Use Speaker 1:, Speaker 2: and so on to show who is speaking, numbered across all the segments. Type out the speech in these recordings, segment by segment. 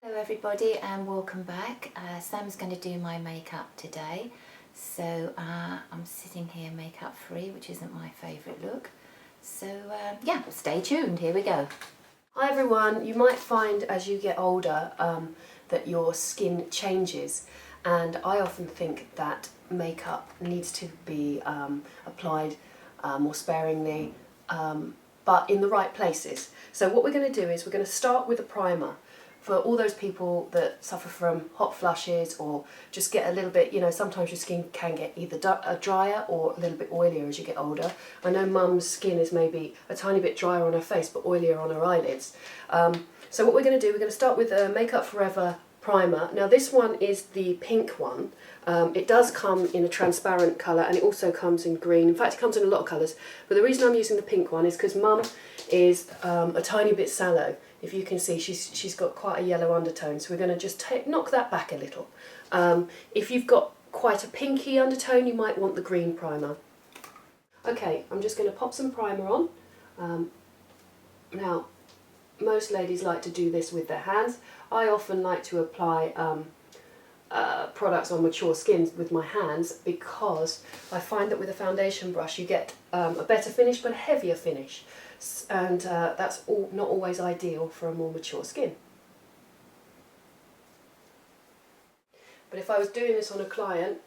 Speaker 1: Hello everybody and welcome back. Sam's going to do my makeup today, so I'm sitting here makeup free, which isn't my favourite look, so yeah, stay tuned, here we go.
Speaker 2: Hi everyone, you might find as you get older that your skin changes, and I often think that makeup needs to be applied more sparingly, but in the right places. So what we're going to do is we're going to start with a primer. For all those people that suffer from hot flushes or just get a little bit, you know, sometimes your skin can get either drier or a little bit oilier as you get older. I know Mum's skin is maybe a tiny bit drier on her face but oilier on her eyelids. So what we're going to do, we're going to start with a Makeup Forever primer. Now this one is the pink one. It does come in a transparent colour and it also comes in green. In fact, it comes in a lot of colours, but the reason I'm using the pink one is because Mum is a tiny bit sallow. If you can see, she's got quite a yellow undertone, so we're going to just knock that back a little. If you've got quite a pinky undertone, you might want the green primer. Okay, I'm just going to pop some primer on. Now, most ladies like to do this with their hands. I often like to apply products on mature skin with my hands because I find that with a foundation brush you get a better finish but a heavier finish, and that's not always ideal for a more mature skin. But if I was doing this on a client,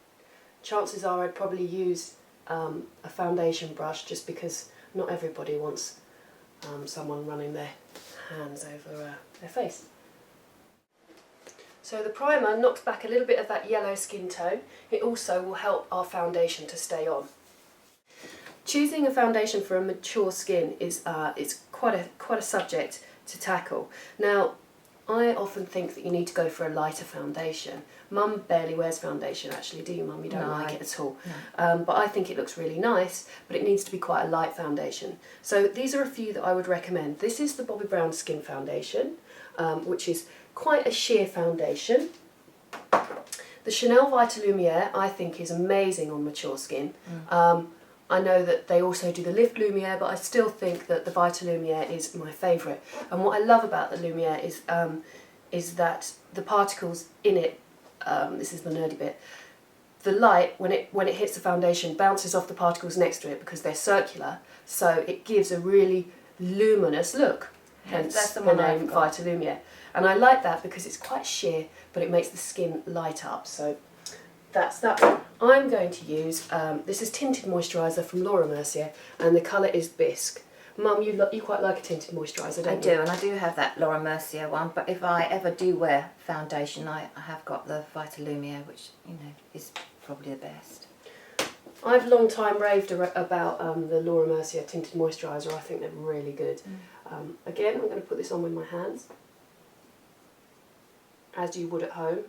Speaker 2: chances are I'd probably use a foundation brush, just because not everybody wants someone running their hands over their face. So the primer knocks back a little bit of that yellow skin tone. It also will help our foundation to stay on. Choosing a foundation for a mature skin is quite a subject to tackle. Now, I often think that you need to go for a lighter foundation. Mum barely wears foundation actually, do you Mum? You don't like it at all. No. But I think it looks really nice, but it needs to be quite a light foundation. So these are a few that I would recommend. This is the Bobbi Brown Skin Foundation, which is quite a sheer foundation. The Chanel Vitalumiere I think is amazing on mature skin. I know that they also do the Lift Lumiere, but I still think that the Vitalumiere is my favourite. And what I love about the Lumiere is that the particles in it, this is the nerdy bit, the light, when it hits the foundation, bounces off the particles next to it because they're circular, so it gives a really luminous look, hence
Speaker 1: that's the
Speaker 2: name Vitalumiere. And I like that because it's quite sheer, but it makes the skin light up. So that's that one. I'm going to use, this is Tinted Moisturiser from Mercier, and the colour is Bisque. Mum, you quite like a tinted moisturiser, don't you?
Speaker 1: I do, and I do have that Mercier one, but if I ever do wear foundation, I have got the Vitalumiere, which, you know, is probably the best.
Speaker 2: I've long time raved about the Mercier Tinted Moisturiser. I think they're really good. Again, I'm going to put this on with my hands, as you would at home.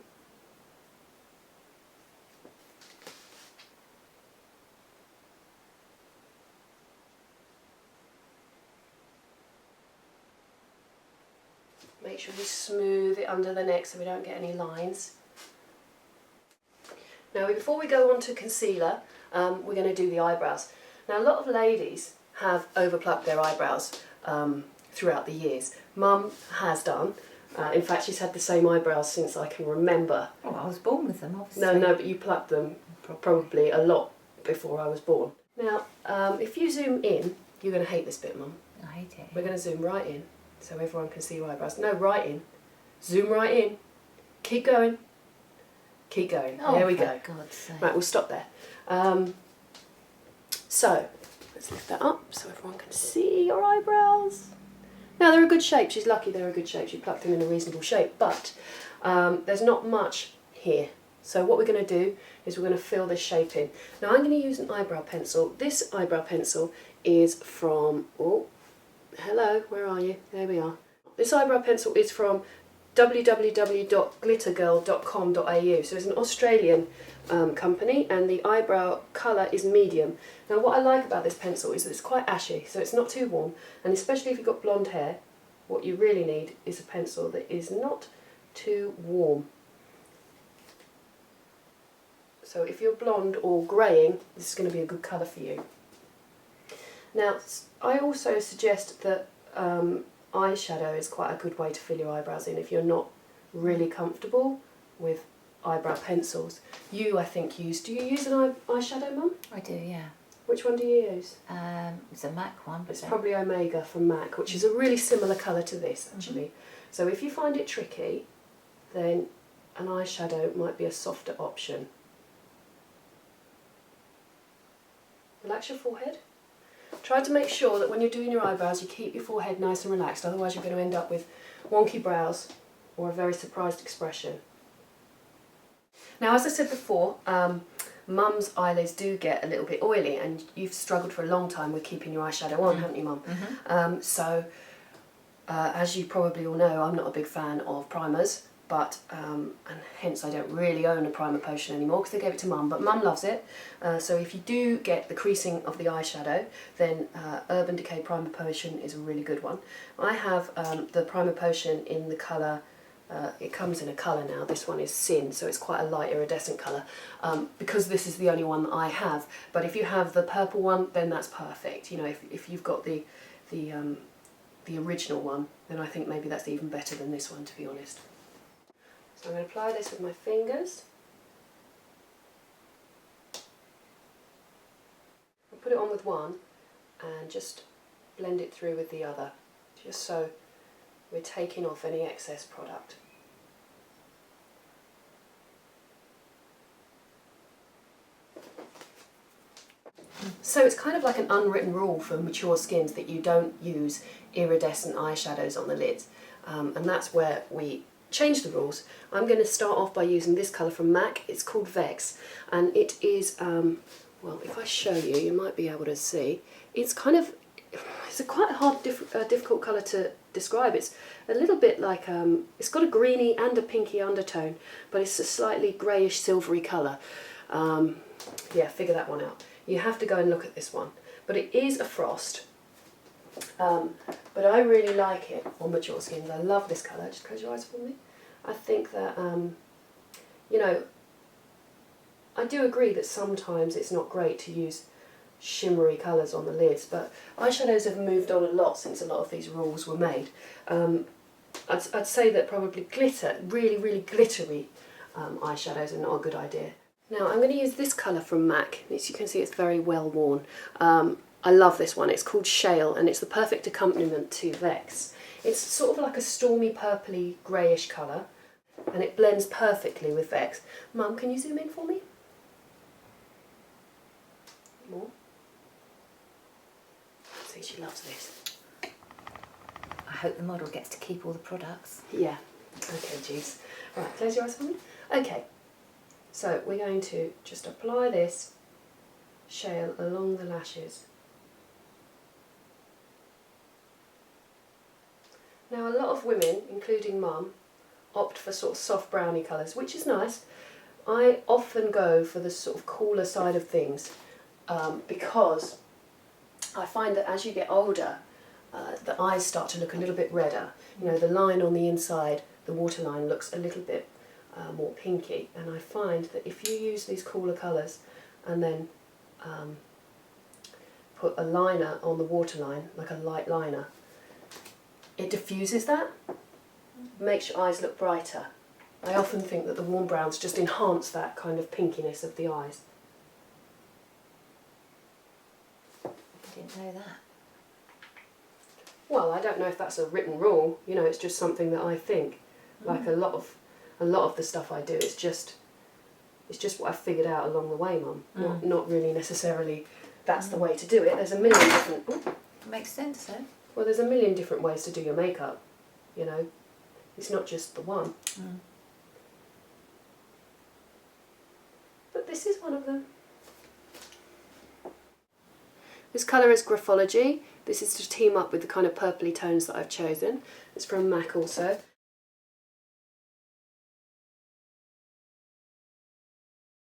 Speaker 2: Make sure we smooth it under the neck so we don't get any lines. Now before we go on to concealer, we're going to do the eyebrows. Now a lot of ladies have overplucked their eyebrows throughout the years. Mum has done. In fact, she's had the same eyebrows since I can remember.
Speaker 1: Oh, I was born with them, obviously.
Speaker 2: No, but you plucked them probably a lot before I was born. Now, if you zoom in, you're going to hate this bit, Mum.
Speaker 1: I hate it.
Speaker 2: We're going to zoom right in so everyone can see your eyebrows. No, right in. Zoom right in. Keep going. Keep going.
Speaker 1: Oh,
Speaker 2: there we go.
Speaker 1: For God's sake.
Speaker 2: Right, we'll stop there. So, let's lift that up so everyone can see your eyebrows. Now, they're a good shape. She's lucky they're a good shape. She plucked them in a reasonable shape, but there's not much here. So what we're going to do is we're going to fill this shape in. Now, I'm going to use an eyebrow pencil. This eyebrow pencil is from, oh, hello, where are you? There we are. This eyebrow pencil is from www.glittergirl.com.au. So it's an Australian company, and the eyebrow colour is medium. Now what I like about this pencil is that it's quite ashy, so it's not too warm, and especially if you've got blonde hair, what you really need is a pencil that is not too warm. So if you're blonde or greying, this is going to be a good colour for you. Now, I also suggest that eyeshadow is quite a good way to fill your eyebrows in if you're not really comfortable with eyebrow pencils. You, I think, do you use an eyeshadow, Mum?
Speaker 1: I do, yeah.
Speaker 2: Which one do you use?
Speaker 1: It's a MAC one. But
Speaker 2: it's probably Omega from MAC, which is a really similar colour to this, actually. So if you find it tricky, then an eyeshadow might be a softer option. Relax your forehead. Try to make sure that when you're doing your eyebrows, you keep your forehead nice and relaxed, otherwise you're going to end up with wonky brows or a very surprised expression. Now, as I said before, Mum's eyelids do get a little bit oily, and you've struggled for a long time with keeping your eyeshadow on, haven't you, Mum? As you probably all know, I'm not a big fan of primers, but and hence I don't really own a primer potion anymore because they gave it to Mum, but Mum loves it. So if you do get the creasing of the eyeshadow, then Urban Decay primer potion is a really good one. I have the primer potion in the colour, it comes in a colour now, this one is Sin, so it's quite a light iridescent colour, because this is the only one that I have. But if you have the purple one, then that's perfect. You know, if you've got the original one, then I think maybe that's even better than this one, to be honest. So I'm going to apply this with my fingers. I'll put it on with one and just blend it through with the other, just so we're taking off any excess product. So it's kind of like an unwritten rule for mature skins that you don't use iridescent eyeshadows on the lids, and that's where we change the rules. I'm going to start off by using this colour from MAC. It's called Vex, and it is, well, if I show you, you might be able to see. It's kind of, it's a quite hard, difficult colour to describe. It's a little bit like, it's got a greeny and a pinky undertone, but it's a slightly greyish silvery colour. Yeah, figure that one out. You have to go and look at this one. But it is a frost. But I really like it on mature skins. I love this colour. Just close your eyes for me. I think that, you know, I do agree that sometimes it's not great to use shimmery colours on the lids, but eyeshadows have moved on a lot since a lot of these rules were made. I'd say that probably glitter, really glittery eyeshadows are not a good idea. Now I'm going to use this colour from MAC. As you can see, it's very well worn. I love this one. It's called Shale, and it's the perfect accompaniment to Vex. It's sort of like a stormy purpley greyish colour, and it blends perfectly with Vex. Mum, can you zoom in for me? More. See, she loves this.
Speaker 1: I hope the model gets to keep all the products.
Speaker 2: Yeah. Okay, geez. Right, close your eyes for me. Okay. So we're going to just apply this Shale along the lashes. Now, a lot of women, including Mum, opt for sort of soft browny colours, which is nice. I often go for the sort of cooler side of things because I find that as you get older, the eyes start to look a little bit redder. You know, the line on the inside, the waterline, looks a little bit more pinky, and I find that if you use these cooler colours and then put a liner on the waterline, like a light liner, it diffuses that, makes your eyes look brighter. I often think that the warm browns just enhance that kind of pinkiness of the eyes.
Speaker 1: I didn't know that.
Speaker 2: Well, I don't know if that's a written rule, you know, it's just something that I think. Like a lot of the stuff I do, it's just what I've figured out along the way, Mum. Not really necessarily that's the way to do it. There's a million different... Ooh.
Speaker 1: Makes sense, though.
Speaker 2: Well, there's a million different ways to do your makeup, you know. It's not just the one. But this is one of them. This colour is Graphology. This is to team up with the kind of purpley tones that I've chosen. It's from MAC also.